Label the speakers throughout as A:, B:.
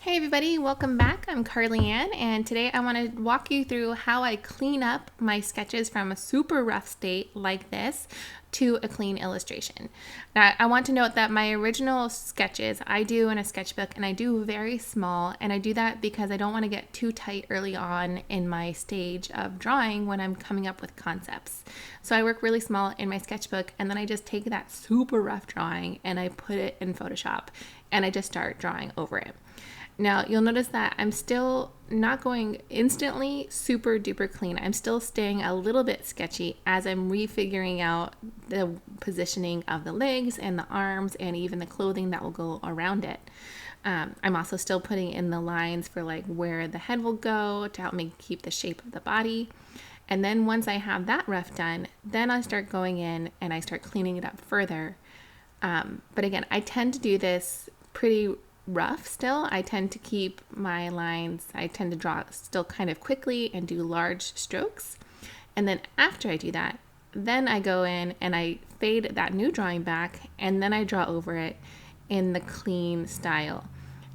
A: Hey everybody, welcome back. I'm Carly Ann, and today I want to walk you through how I clean up my sketches from a super rough state like this to a clean illustration. Now, I want to note that my original sketches I do in a sketchbook, and I do very small, and I do that because I don't want to get too tight early on in my stage of drawing when I'm coming up with concepts. So I work really small in my sketchbook, and then I just take that super rough drawing and I put it in Photoshop, and I just start drawing over it. Now, you'll notice that I'm still not going instantly super duper clean. I'm still staying a little bit sketchy as I'm refiguring out the positioning of the legs and the arms and even the clothing that will go around it. I'm also still putting in the lines for like where the head will go to help me keep the shape of the body. And then once I have that rough done, then I start going in and I start cleaning it up further. But again, I tend to do this pretty rough still. I tend to keep my lines, I tend to draw still kind of quickly and do large strokes. And then after I do that, then I go in and I fade that new drawing back, and then I draw over it in the clean style.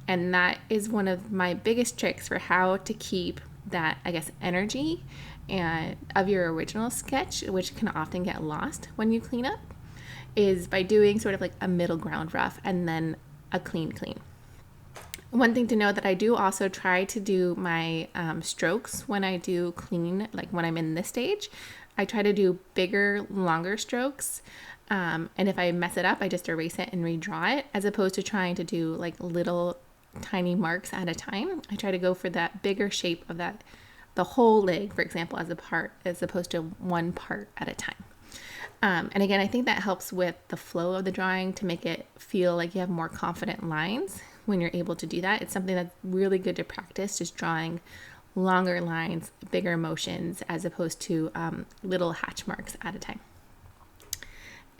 A: And that is one of my biggest tricks for how to keep that, I guess, energy and of your original sketch, which can often get lost when you clean up, is by doing sort of like a middle ground rough and then a clean. One thing to know that I do also try to do my strokes when I do clean, like when I'm in this stage, I try to do bigger, longer strokes. And if I mess it up, I just erase it and redraw it, as opposed to trying to do like little tiny marks at a time. I try to go for that bigger shape of that, the whole leg, for example, as opposed to one part at a time. And again, I think that helps with the flow of the drawing to make it feel like you have more confident lines when you're able to do that. It's something that's really good to practice, just drawing longer lines, bigger motions, as opposed to little hatch marks at a time.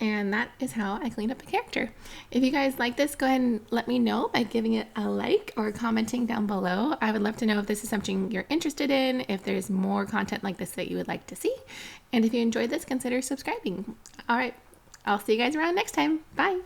A: And that is how I clean up a character. If you guys like this, go ahead and let me know by giving it a like or commenting down below. I would love to know if this is something you're interested in, if there's more content like this that you would like to see. And if you enjoyed this, consider subscribing. All right, I'll see you guys around next time. Bye.